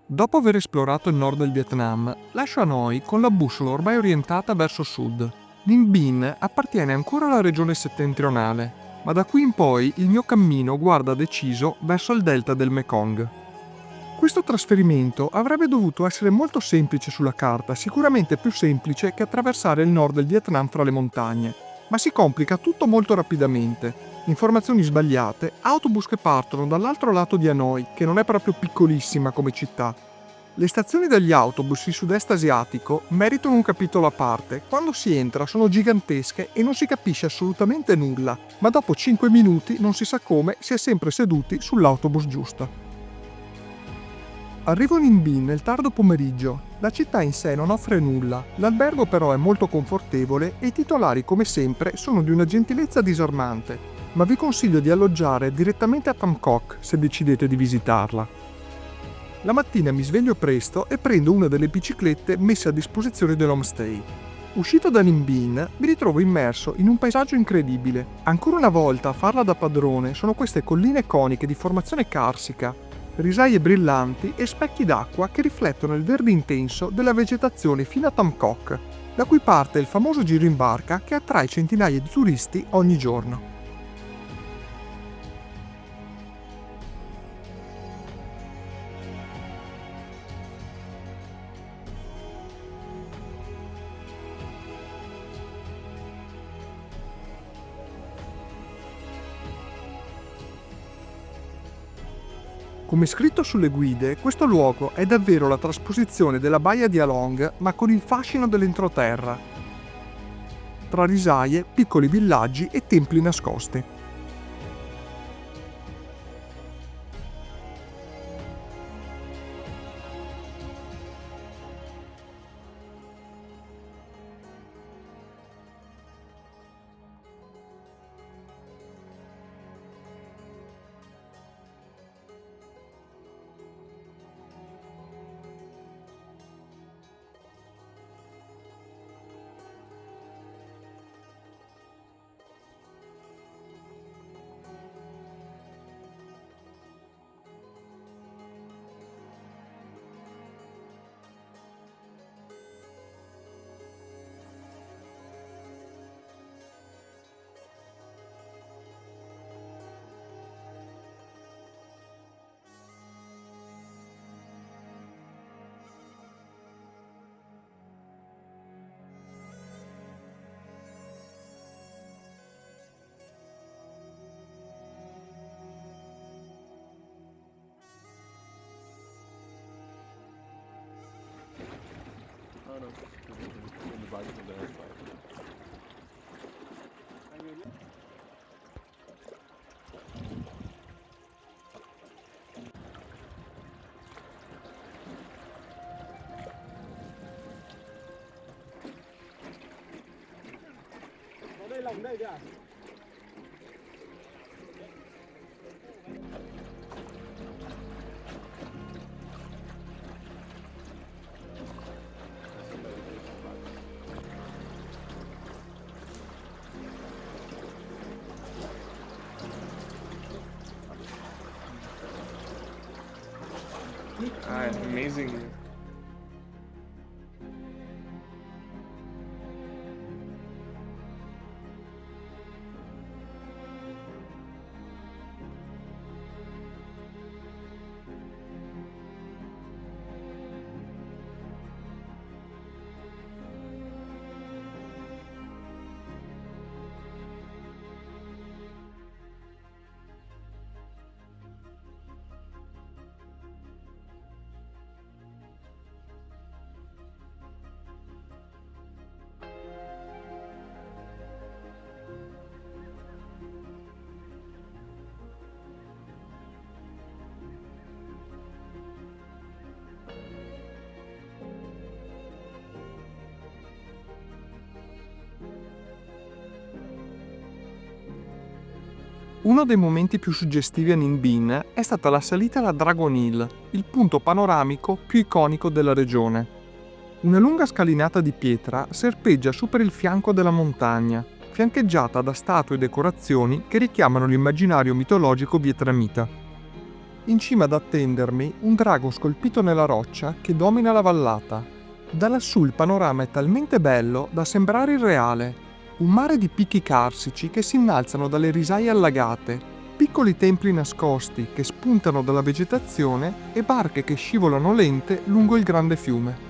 Dopo aver esplorato il nord del Vietnam, lascio Hanoi con la bussola ormai orientata verso sud. Ninh Binh appartiene ancora alla regione settentrionale, ma da qui in poi il mio cammino guarda deciso verso il delta del Mekong. Questo trasferimento avrebbe dovuto essere molto semplice sulla carta, sicuramente più semplice che attraversare il nord del Vietnam fra le montagne, ma si complica tutto molto rapidamente. Informazioni sbagliate, autobus che partono dall'altro lato di Hanoi, che non è proprio piccolissima come città. Le stazioni degli autobus in sud-est asiatico meritano un capitolo a parte. Quando si entra sono gigantesche e non si capisce assolutamente nulla, ma dopo 5 minuti, non si sa come, si è sempre seduti sull'autobus giusto. Arrivo in Ninh Binh nel tardo pomeriggio. La città in sé non offre nulla, l'albergo però è molto confortevole e i titolari come sempre sono di una gentilezza disarmante, ma vi consiglio di alloggiare direttamente a Tam Coc se decidete di visitarla. La mattina mi sveglio presto e prendo una delle biciclette messe a disposizione dell'homestay. Uscito da Ninh Binh mi ritrovo immerso in un paesaggio incredibile. Ancora una volta a farla da padrone sono queste colline coniche di formazione carsica, risaie brillanti e specchi d'acqua che riflettono il verde intenso della vegetazione fino a Tam Coc, da cui parte il famoso giro in barca che attrae centinaia di turisti ogni giorno. Come scritto sulle guide, questo luogo è davvero la trasposizione della baia di Halong, ma con il fascino dell'entroterra, tra risaie, piccoli villaggi e templi nascosti. No, no, in the bike from there. Vào đây lỏng đây kìa. Amazing. Uno dei momenti più suggestivi a Ninh Binh è stata la salita alla Dragon Hill, il punto panoramico più iconico della regione. Una lunga scalinata di pietra serpeggia su per il fianco della montagna, fiancheggiata da statue e decorazioni che richiamano l'immaginario mitologico vietnamita. In cima ad attendermi un drago scolpito nella roccia che domina la vallata. Da lassù il panorama è talmente bello da sembrare irreale. Un mare di picchi carsici che si innalzano dalle risaie allagate, piccoli templi nascosti che spuntano dalla vegetazione e barche che scivolano lente lungo il grande fiume.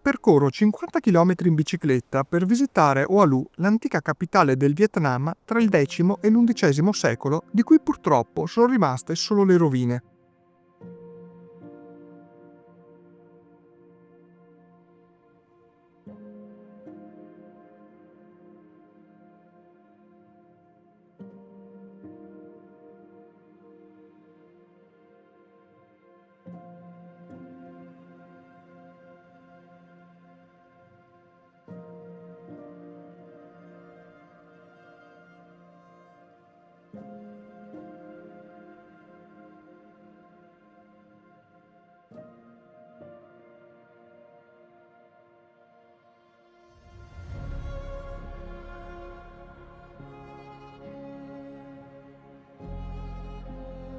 Percorro 50 km in bicicletta per visitare Oahu, l'antica capitale del Vietnam tra il X e l'XI secolo, di cui purtroppo sono rimaste solo le rovine.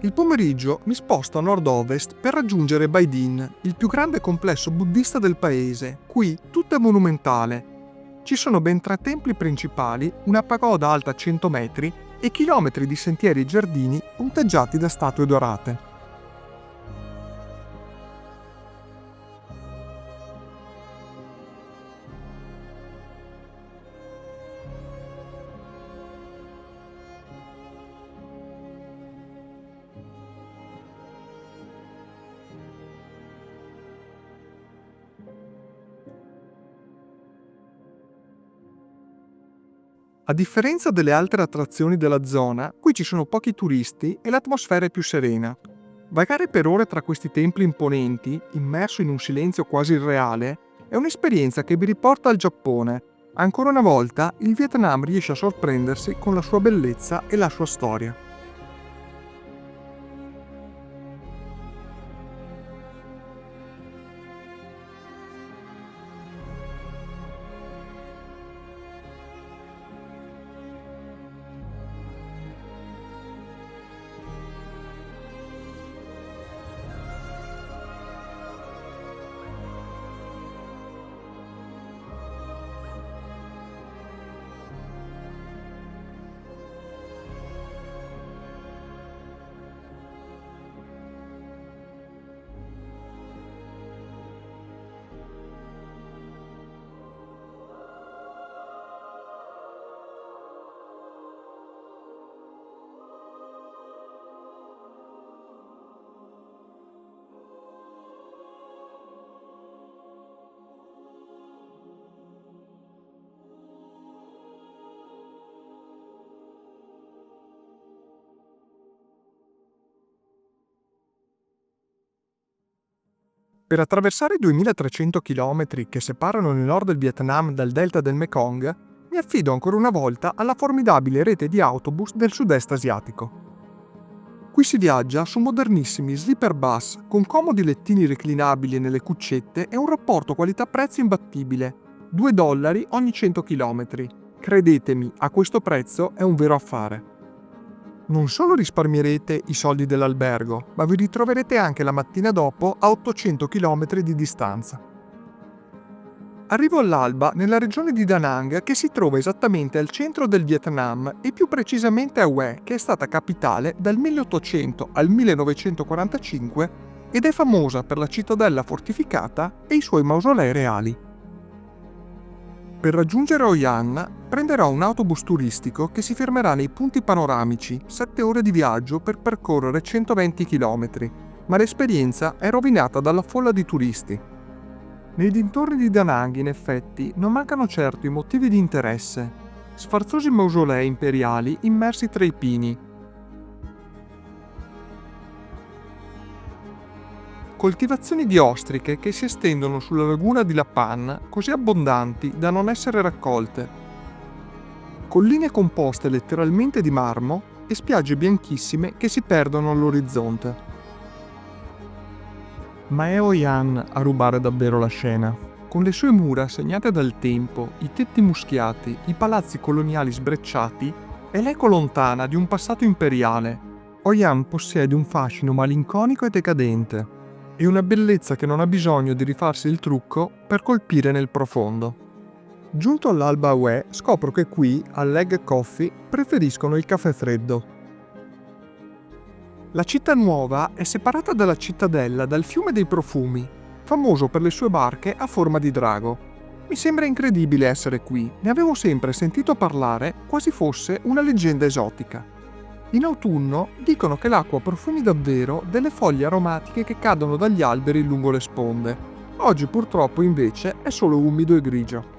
Il pomeriggio mi sposto a nord-ovest per raggiungere Baidin, il più grande complesso buddista del paese. Qui tutto è monumentale. Ci sono ben 3 templi principali, una pagoda alta 100 metri e chilometri di sentieri e giardini punteggiati da statue dorate. A differenza delle altre attrazioni della zona, qui ci sono pochi turisti e l'atmosfera è più serena. Vagare per ore tra questi templi imponenti, immerso in un silenzio quasi irreale, è un'esperienza che vi riporta al Giappone. Ancora una volta, il Vietnam riesce a sorprendersi con la sua bellezza e la sua storia. Per attraversare i 2300 km che separano il nord del Vietnam dal delta del Mekong, mi affido ancora una volta alla formidabile rete di autobus del sud-est asiatico. Qui si viaggia su modernissimi sleeper bus con comodi lettini reclinabili nelle cuccette e un rapporto qualità-prezzo imbattibile, $2 ogni 100 km. Credetemi, a questo prezzo è un vero affare. Non solo risparmierete i soldi dell'albergo, ma vi ritroverete anche la mattina dopo a 800 km di distanza. Arrivo all'alba nella regione di Da Nang, che si trova esattamente al centro del Vietnam e più precisamente a Hue, che è stata capitale dal 1800 al 1945 ed è famosa per la cittadella fortificata e i suoi mausolei reali. Per raggiungere Hoi An prenderò un autobus turistico che si fermerà nei punti panoramici, 7 ore di viaggio per percorrere 120 km, ma l'esperienza è rovinata dalla folla di turisti. Nei dintorni di Da Nang, in effetti, non mancano certo i motivi di interesse. Sfarzosi mausolei imperiali immersi tra i pini, coltivazioni di ostriche che si estendono sulla laguna di La Pan, così abbondanti da non essere raccolte, colline composte letteralmente di marmo e spiagge bianchissime che si perdono all'orizzonte. Ma è Hoi An a rubare davvero la scena. Con le sue mura segnate dal tempo, i tetti muschiati, i palazzi coloniali sbrecciati, è l'eco lontana di un passato imperiale. Hoi An possiede un fascino malinconico e decadente, e una bellezza che non ha bisogno di rifarsi il trucco per colpire nel profondo. Giunto all'Alba Hue, scopro che qui, all'Egg Coffee, preferiscono il caffè freddo. La città nuova è separata dalla cittadella dal fiume dei profumi, famoso per le sue barche a forma di drago. Mi sembra incredibile essere qui, ne avevo sempre sentito parlare quasi fosse una leggenda esotica. In autunno dicono che l'acqua profumi davvero delle foglie aromatiche che cadono dagli alberi lungo le sponde. Oggi purtroppo invece è solo umido e grigio.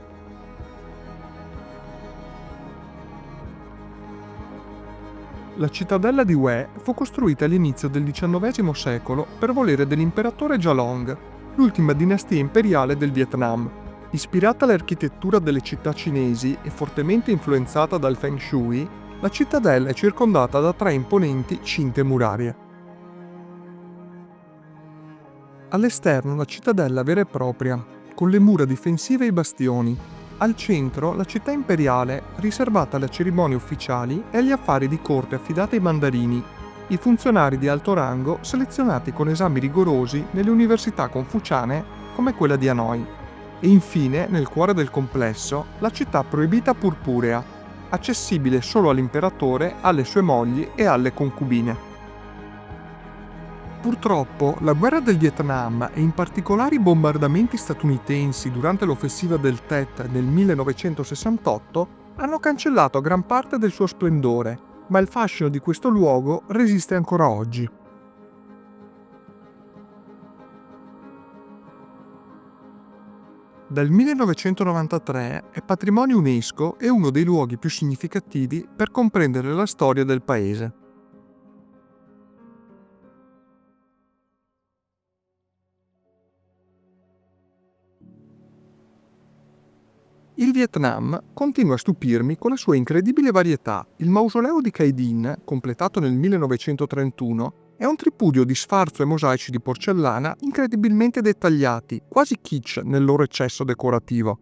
La cittadella di Hue fu costruita all'inizio del XIX secolo per volere dell'imperatore Jalong, l'ultima dinastia imperiale del Vietnam. Ispirata all'architettura delle città cinesi e fortemente influenzata dal Feng Shui, la cittadella è circondata da 3 imponenti cinte murarie. All'esterno la cittadella vera e propria, con le mura difensive e i bastioni. Al centro la città imperiale, riservata alle cerimonie ufficiali e agli affari di corte affidati ai mandarini, i funzionari di alto rango selezionati con esami rigorosi nelle università confuciane come quella di Hanoi. E infine, nel cuore del complesso, la città proibita purpurea, accessibile solo all'imperatore, alle sue mogli e alle concubine. Purtroppo, la guerra del Vietnam e in particolare i bombardamenti statunitensi durante l'offensiva del Tet nel 1968 hanno cancellato gran parte del suo splendore, ma il fascino di questo luogo resiste ancora oggi. Dal 1993 è patrimonio UNESCO e uno dei luoghi più significativi per comprendere la storia del paese. Il Vietnam continua a stupirmi con la sua incredibile varietà. Il mausoleo di Khai Dinh, completato nel 1931, è un tripudio di sfarzo e mosaici di porcellana incredibilmente dettagliati, quasi kitsch nel loro eccesso decorativo.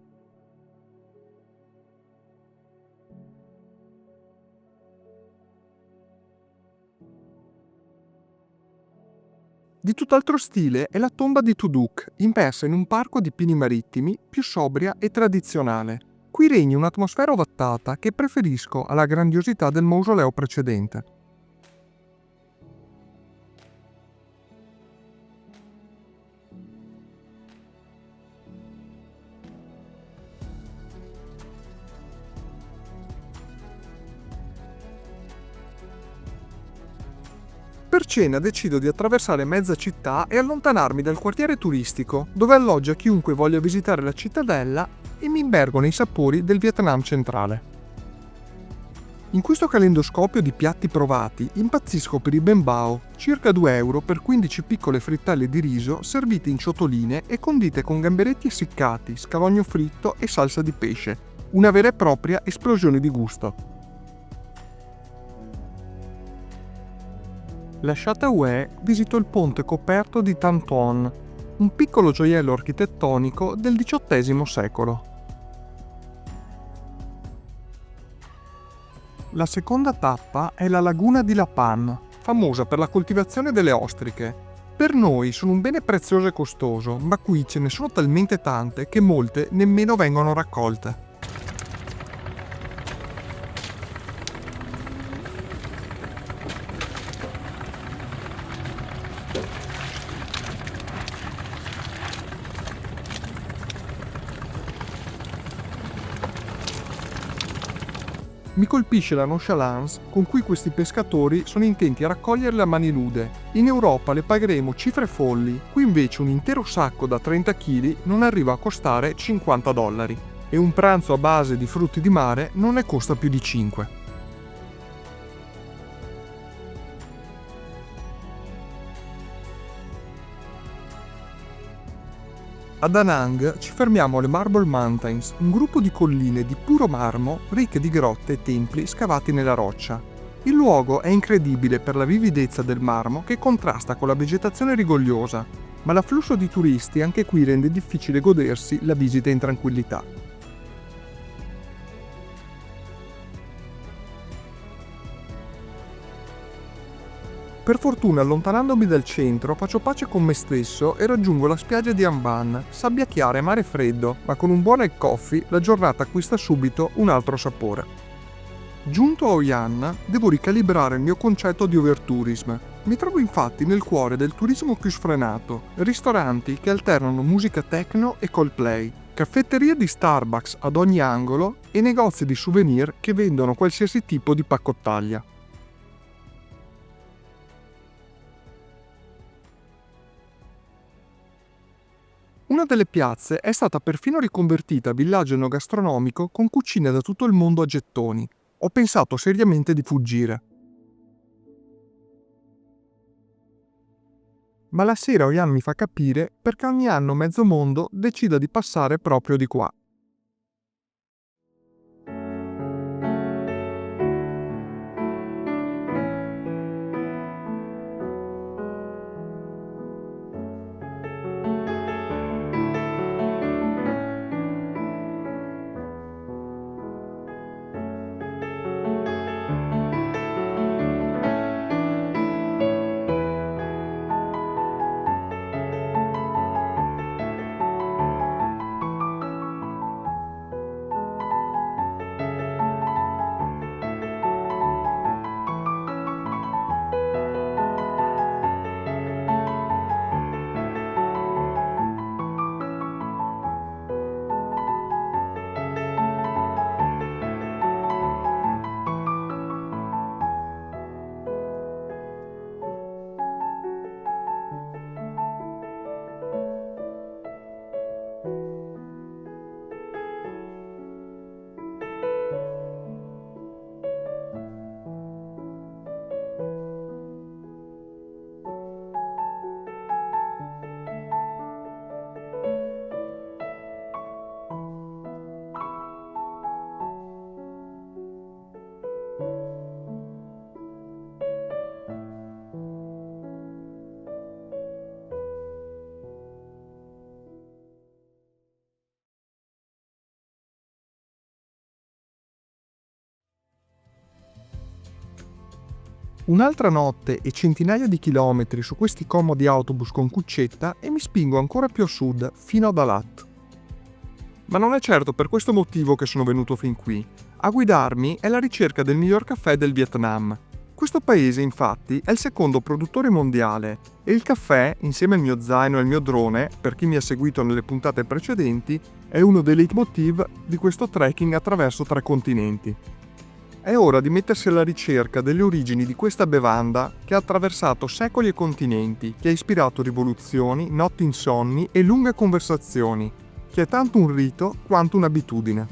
Di tutt'altro stile è la tomba di Tu Duc, immersa in un parco di pini marittimi, più sobria e tradizionale. Qui regna un'atmosfera ovattata che preferisco alla grandiosità del mausoleo precedente. Per cena decido di attraversare mezza città e allontanarmi dal quartiere turistico, dove alloggia chiunque voglia visitare la cittadella, e mi immergo nei sapori del Vietnam centrale. In questo calendoscopio di piatti provati impazzisco per i ben bao, circa 2 euro per 15 piccole frittelle di riso servite in ciotoline e condite con gamberetti essiccati, scavogno fritto e salsa di pesce. Una vera e propria esplosione di gusto. Lasciata Hue, visito il ponte coperto di Tan Ton, un piccolo gioiello architettonico del XVIII secolo. La seconda tappa è la laguna di La Pan, famosa per la coltivazione delle ostriche. Per noi sono un bene prezioso e costoso, ma qui ce ne sono talmente tante che molte nemmeno vengono raccolte. Mi colpisce la nonchalance con cui questi pescatori sono intenti a raccoglierle a mani nude. In Europa le pagheremo cifre folli, qui invece un intero sacco da 30 kg non arriva a costare $50 e un pranzo a base di frutti di mare non ne costa più di 5. A Da Nang ci fermiamo alle Marble Mountains, un gruppo di colline di puro marmo ricche di grotte e templi scavati nella roccia. Il luogo è incredibile per la vividezza del marmo che contrasta con la vegetazione rigogliosa, ma l'afflusso di turisti anche qui rende difficile godersi la visita in tranquillità. Per fortuna, allontanandomi dal centro, faccio pace con me stesso e raggiungo la spiaggia di Amban, sabbia chiara e mare freddo, ma con un buon egg coffee la giornata acquista subito un altro sapore. Giunto a Hoi An, devo ricalibrare il mio concetto di overtourism. Mi trovo infatti nel cuore del turismo più sfrenato, ristoranti che alternano musica techno e Coldplay, caffetterie di Starbucks ad ogni angolo e negozi di souvenir che vendono qualsiasi tipo di paccottaglia. Una delle piazze è stata perfino riconvertita a villaggio enogastronomico con cucine da tutto il mondo a gettoni. Ho pensato seriamente di fuggire. Ma la sera Hoi An mi fa capire perché ogni anno mezzo mondo decida di passare proprio di qua. Un'altra notte e centinaia di chilometri su questi comodi autobus con cuccetta e mi spingo ancora più a sud, fino a Dalat. Ma non è certo per questo motivo che sono venuto fin qui. A guidarmi è la ricerca del miglior caffè del Vietnam. Questo paese, infatti, è il secondo produttore mondiale e il caffè, insieme al mio zaino e al mio drone, per chi mi ha seguito nelle puntate precedenti, è uno dei leitmotiv di questo trekking attraverso 3 continenti. È ora di mettersi alla ricerca delle origini di questa bevanda che ha attraversato secoli e continenti, che ha ispirato rivoluzioni, notti insonni e lunghe conversazioni, che è tanto un rito quanto un'abitudine.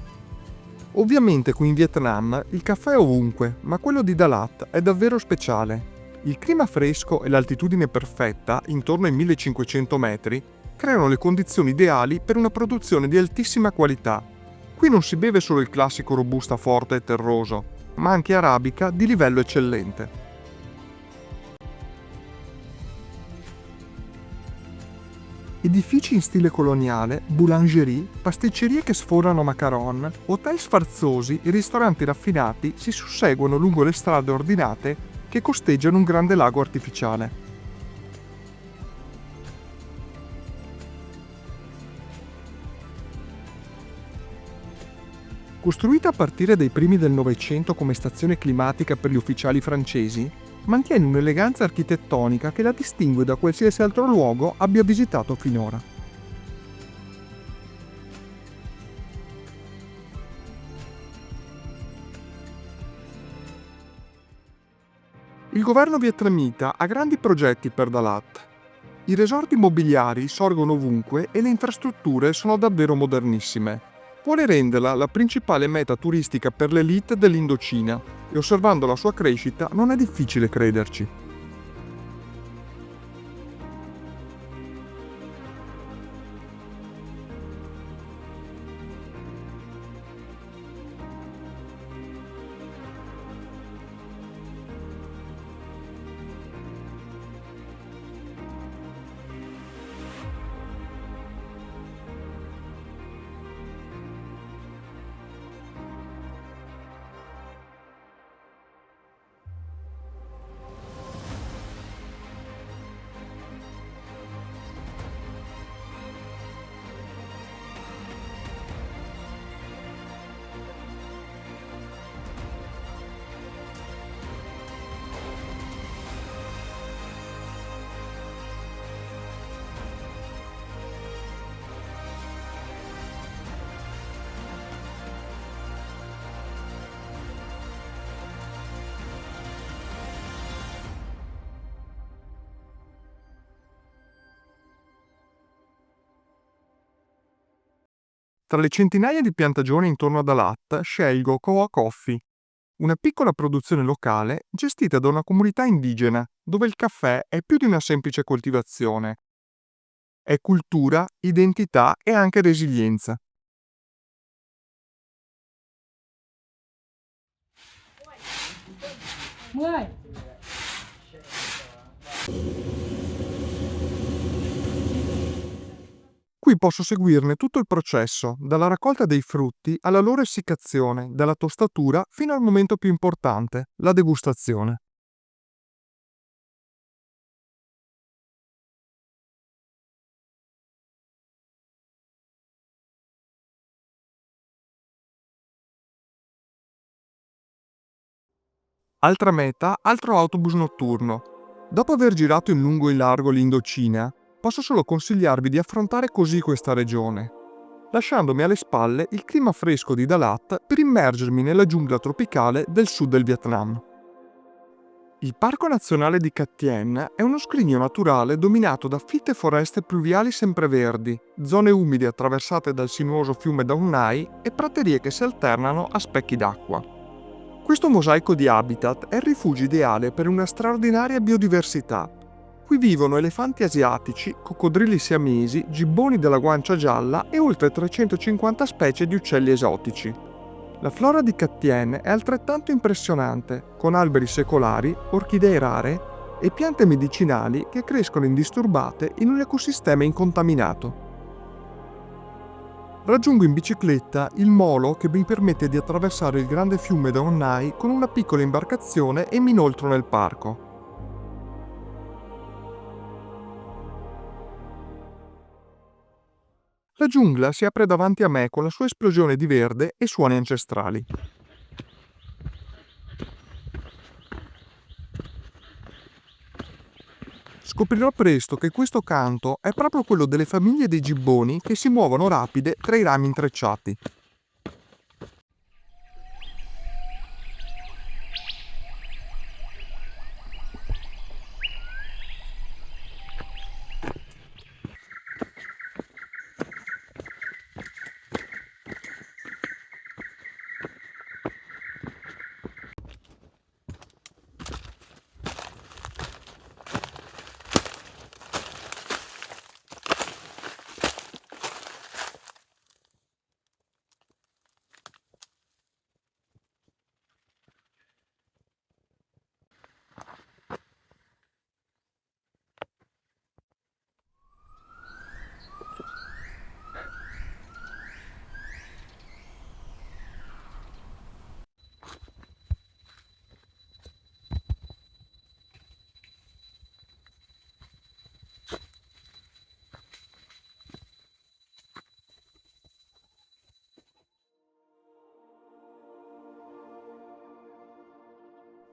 Ovviamente qui in Vietnam il caffè è ovunque, ma quello di Dalat è davvero speciale. Il clima fresco e l'altitudine perfetta, intorno ai 1500 metri, creano le condizioni ideali per una produzione di altissima qualità. Qui non si beve solo il classico robusta forte e terroso, ma anche arabica di livello eccellente. Edifici in stile coloniale, boulangerie, pasticcerie che sforano macaron, hotel sfarzosi e ristoranti raffinati si susseguono lungo le strade ordinate che costeggiano un grande lago artificiale. Costruita a partire dai primi del Novecento come stazione climatica per gli ufficiali francesi, mantiene un'eleganza architettonica che la distingue da qualsiasi altro luogo abbia visitato finora. Il governo vietnamita ha grandi progetti per Dalat. I resort immobiliari sorgono ovunque e le infrastrutture sono davvero modernissime. Vuole renderla la principale meta turistica per l'elite dell'Indocina e osservando la sua crescita non è difficile crederci. Tra le centinaia di piantagioni intorno ad Alat scelgo Koa Coffee, una piccola produzione locale gestita da una comunità indigena, dove il caffè è più di una semplice coltivazione. È cultura, identità e anche resilienza. Qui posso seguirne tutto il processo, dalla raccolta dei frutti alla loro essiccazione, dalla tostatura fino al momento più importante, la degustazione. Altra meta, altro autobus notturno. Dopo aver girato in lungo e in largo l'Indocina, posso solo consigliarvi di affrontare così questa regione, lasciandomi alle spalle il clima fresco di Dalat per immergermi nella giungla tropicale del sud del Vietnam. Il Parco Nazionale di Cat Tien è uno scrigno naturale dominato da fitte foreste pluviali sempreverdi, zone umide attraversate dal sinuoso fiume Dong Nai e praterie che si alternano a specchi d'acqua. Questo mosaico di habitat è il rifugio ideale per una straordinaria biodiversità. Qui vivono elefanti asiatici, coccodrilli siamesi, gibboni della guancia gialla e oltre 350 specie di uccelli esotici. La flora di Cat Tien è altrettanto impressionante, con alberi secolari, orchidee rare e piante medicinali che crescono indisturbate in un ecosistema incontaminato. Raggiungo in bicicletta il molo che mi permette di attraversare il grande fiume Dong Nai con una piccola imbarcazione e mi inoltro nel parco. La giungla si apre davanti a me con la sua esplosione di verde e suoni ancestrali. Scoprirò presto che questo canto è proprio quello delle famiglie dei gibboni che si muovono rapide tra i rami intrecciati.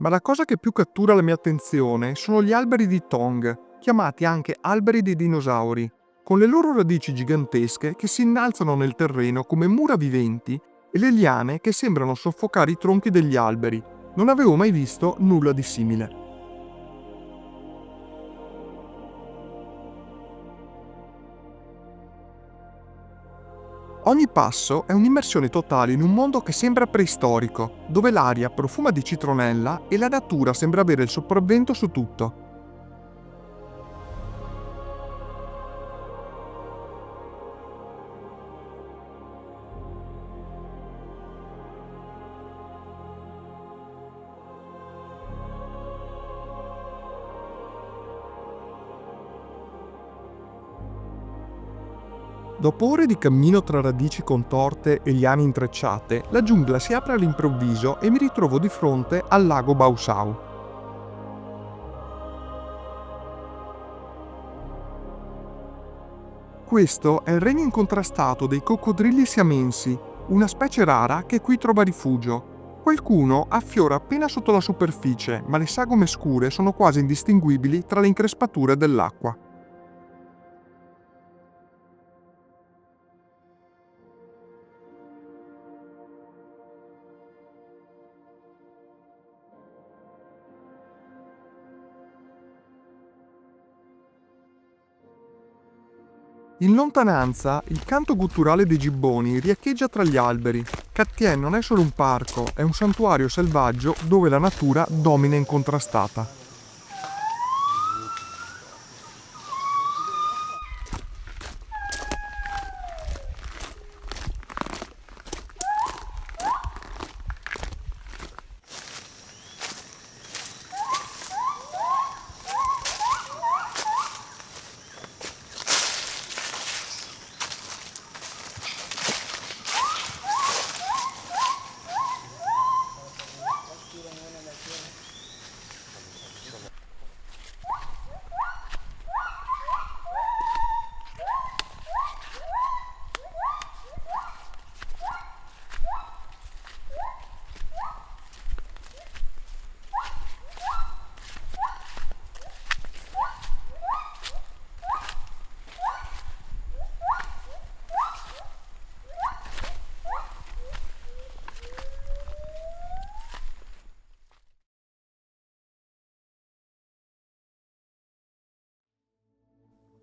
Ma la cosa che più cattura la mia attenzione sono gli alberi di Tong, chiamati anche alberi dei dinosauri, con le loro radici gigantesche che si innalzano nel terreno come mura viventi e le liane che sembrano soffocare i tronchi degli alberi. Non avevo mai visto nulla di simile. Ogni passo è un'immersione totale in un mondo che sembra preistorico, dove l'aria profuma di citronella e la natura sembra avere il sopravvento su tutto. Dopo ore di cammino tra radici contorte e liane intrecciate, la giungla si apre all'improvviso e mi ritrovo di fronte al lago Bausau. Questo è il regno incontrastato dei coccodrilli siamensi, una specie rara che qui trova rifugio. Qualcuno affiora appena sotto la superficie, ma le sagome scure sono quasi indistinguibili tra le increspature dell'acqua. In lontananza, il canto gutturale dei gibboni riecheggia tra gli alberi. Cat Tien non è solo un parco, è un santuario selvaggio dove la natura domina incontrastata.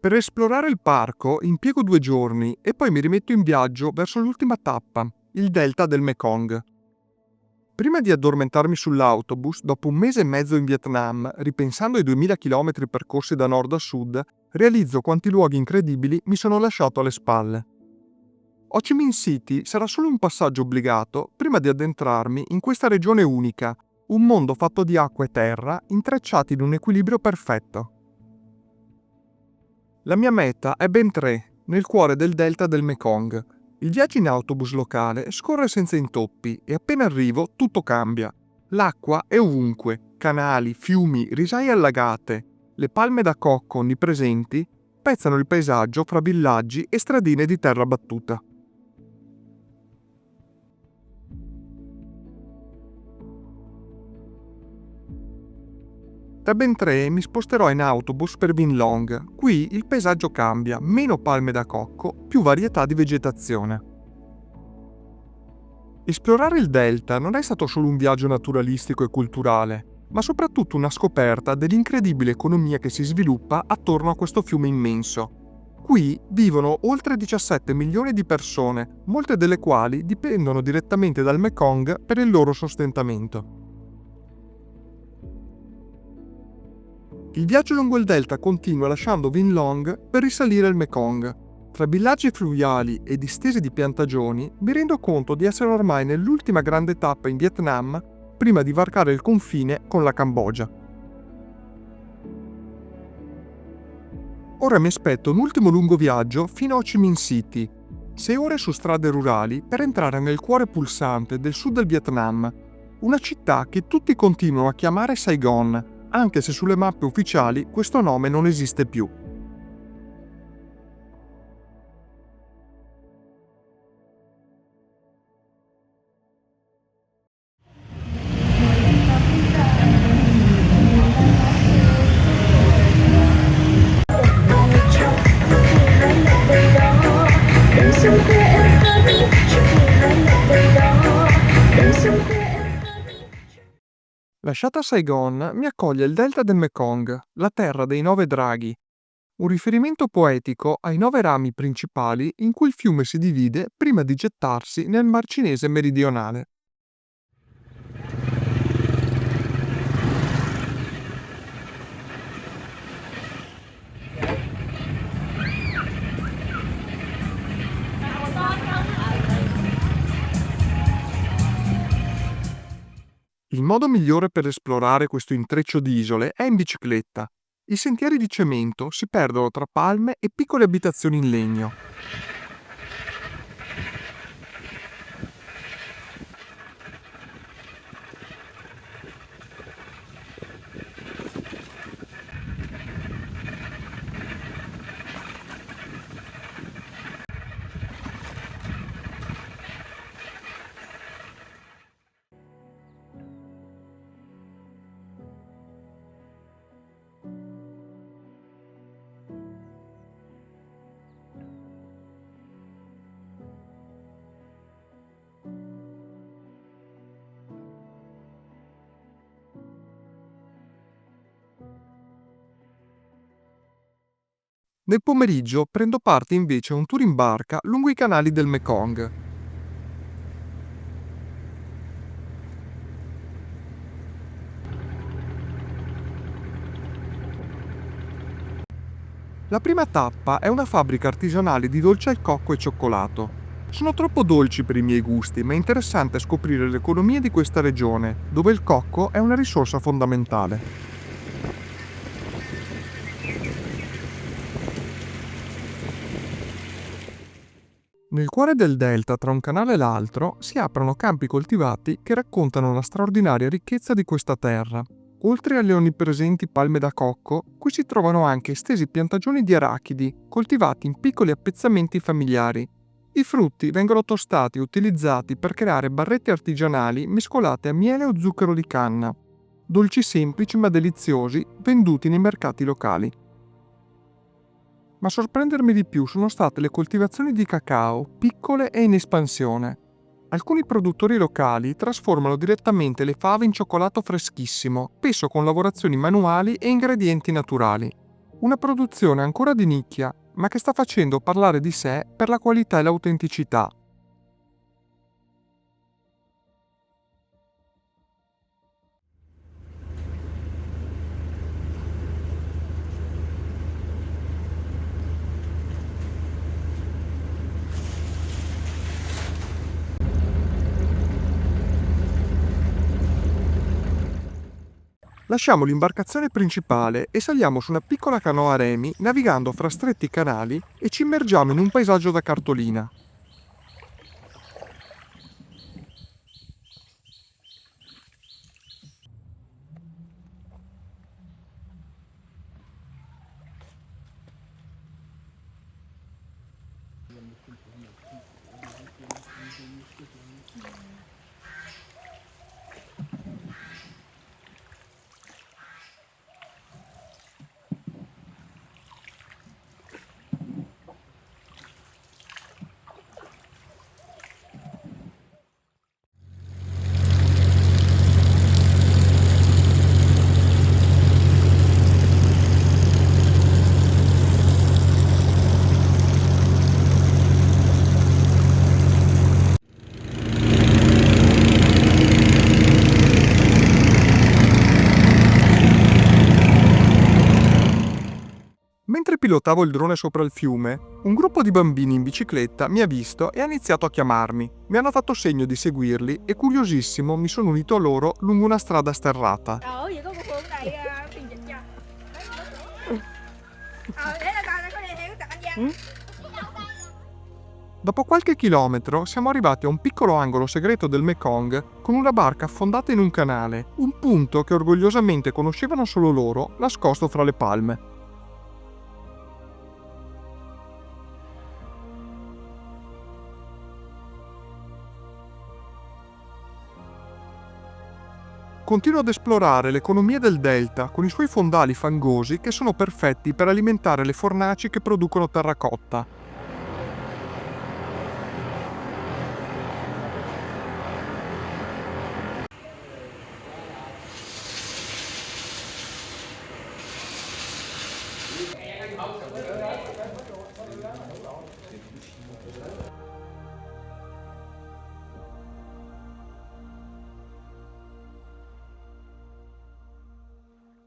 Per esplorare il parco impiego 2 giorni e poi mi rimetto in viaggio verso l'ultima tappa, il delta del Mekong. Prima di addormentarmi sull'autobus, dopo un mese e mezzo in Vietnam, ripensando ai 2000 km percorsi da nord a sud, realizzo quanti luoghi incredibili mi sono lasciato alle spalle. Ho Chi Minh City sarà solo un passaggio obbligato prima di addentrarmi in questa regione unica, un mondo fatto di acqua e terra intrecciati in un equilibrio perfetto. La mia meta è Ben Tre, nel cuore del delta del Mekong. Il viaggio in autobus locale scorre senza intoppi e appena arrivo tutto cambia. L'acqua è ovunque, canali, fiumi, risaie allagate, le palme da cocco onnipresenti spezzano il paesaggio fra villaggi e stradine di terra battuta. Da Ben Tre mi sposterò in autobus per Vinh Long. Qui il paesaggio cambia, meno palme da cocco, più varietà di vegetazione. Esplorare il delta non è stato solo un viaggio naturalistico e culturale, ma soprattutto una scoperta dell'incredibile economia che si sviluppa attorno a questo fiume immenso. Qui vivono oltre 17 milioni di persone, molte delle quali dipendono direttamente dal Mekong per il loro sostentamento. Il viaggio lungo il delta continua lasciando Vinh Long per risalire il Mekong. Tra villaggi fluviali e distese di piantagioni mi rendo conto di essere ormai nell'ultima grande tappa in Vietnam prima di varcare il confine con la Cambogia. Ora mi aspetto un ultimo lungo viaggio fino a Ho Chi Minh City, 6 ore su strade rurali per entrare nel cuore pulsante del sud del Vietnam, una città che tutti continuano a chiamare Saigon, anche se sulle mappe ufficiali questo nome non esiste più. Lasciata Saigon, mi accoglie il delta del Mekong, la terra dei 9 draghi. Un riferimento poetico ai 9 rami principali in cui il fiume si divide prima di gettarsi nel Mar Cinese meridionale. Il modo migliore per esplorare questo intreccio di isole è in bicicletta. I sentieri di cemento si perdono tra palme e piccole abitazioni in legno. Nel pomeriggio prendo parte invece a un tour in barca lungo i canali del Mekong. La prima tappa è una fabbrica artigianale di dolci al cocco e cioccolato. Sono troppo dolci per i miei gusti, ma è interessante scoprire l'economia di questa regione, dove il cocco è una risorsa fondamentale. Nel cuore del delta, tra un canale e l'altro, si aprono campi coltivati che raccontano la straordinaria ricchezza di questa terra. Oltre alle onnipresenti palme da cocco, qui si trovano anche estesi piantagioni di arachidi, coltivati in piccoli appezzamenti familiari. I frutti vengono tostati e utilizzati per creare barrette artigianali mescolate a miele o zucchero di canna. Dolci semplici ma deliziosi, venduti nei mercati locali. Ma a sorprendermi di più sono state le coltivazioni di cacao, piccole e in espansione. Alcuni produttori locali trasformano direttamente le fave in cioccolato freschissimo, spesso con lavorazioni manuali e ingredienti naturali. Una produzione ancora di nicchia, ma che sta facendo parlare di sé per la qualità e l'autenticità. Lasciamo l'imbarcazione principale e saliamo su una piccola canoa a remi, navigando fra stretti canali e ci immergiamo in un paesaggio da cartolina. Mentre pilotavo il drone sopra il fiume, un gruppo di bambini in bicicletta mi ha visto e ha iniziato a chiamarmi. Mi hanno fatto segno di seguirli e curiosissimo mi sono unito a loro lungo una strada sterrata. Vậy có con Phương này phiên dịch cho. Để là coi có đi theo tập anh Giang. Dopo qualche chilometro siamo arrivati a un piccolo angolo segreto del Mekong con una barca affondata in un canale, un punto che orgogliosamente conoscevano solo loro, nascosto fra le palme. Continuo ad esplorare l'economia del delta con i suoi fondali fangosi che sono perfetti per alimentare le fornaci che producono terracotta.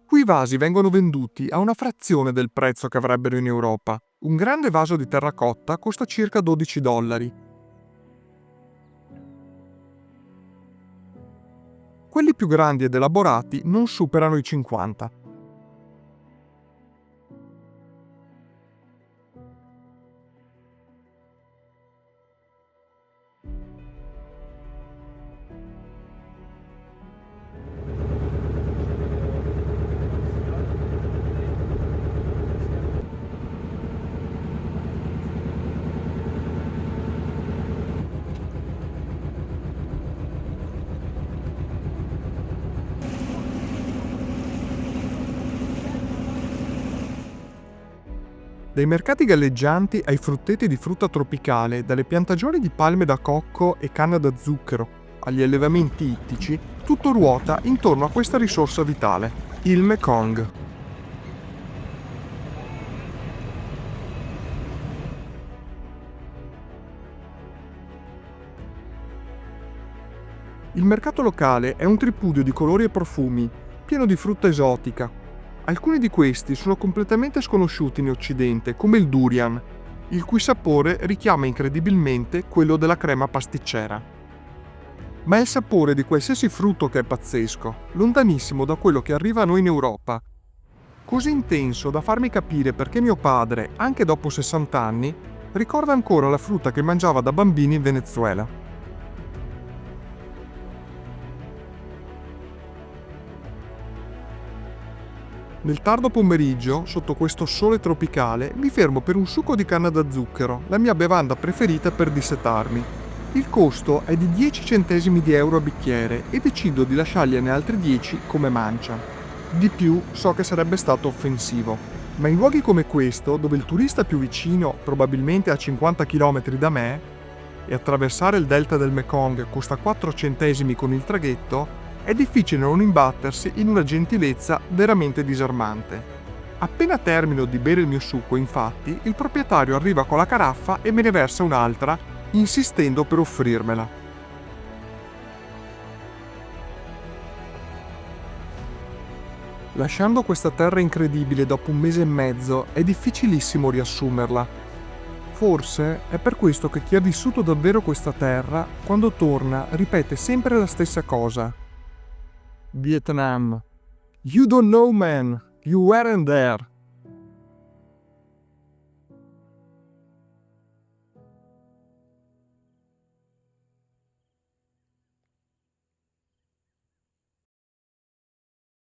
Qui i vasi vengono venduti a una frazione del prezzo che avrebbero in Europa. Un grande vaso di terracotta costa circa $12. Quelli più grandi ed elaborati non superano i 50. Dai mercati galleggianti ai frutteti di frutta tropicale, dalle piantagioni di palme da cocco e canna da zucchero, agli allevamenti ittici, tutto ruota intorno a questa risorsa vitale, il Mekong. Il mercato locale è un tripudio di colori e profumi, pieno di frutta esotica. Alcuni di questi sono completamente sconosciuti in Occidente, come il durian, il cui sapore richiama incredibilmente quello della crema pasticcera. Ma è il sapore di qualsiasi frutto che è pazzesco, lontanissimo da quello che arriva a noi in Europa. Così intenso da farmi capire perché mio padre, anche dopo 60 anni, ricorda ancora la frutta che mangiava da bambini in Venezuela. Nel tardo pomeriggio, sotto questo sole tropicale, mi fermo per un succo di canna da zucchero, la mia bevanda preferita per dissetarmi. Il costo è di 10 centesimi di euro a bicchiere e decido di lasciargliene altri 10 come mancia. Di più so che sarebbe stato offensivo. Ma in luoghi come questo, dove il turista più vicino, probabilmente a 50 km da me, e attraversare il delta del Mekong costa 4 centesimi con il traghetto, è difficile non imbattersi in una gentilezza veramente disarmante. Appena termino di bere il mio succo, infatti, il proprietario arriva con la caraffa e me ne versa un'altra, insistendo per offrirmela. Lasciando questa terra incredibile dopo un mese e mezzo, è difficilissimo riassumerla. Forse è per questo che chi ha vissuto davvero questa terra, quando torna, ripete sempre la stessa cosa. Vietnam. You don't know, man. You weren't there.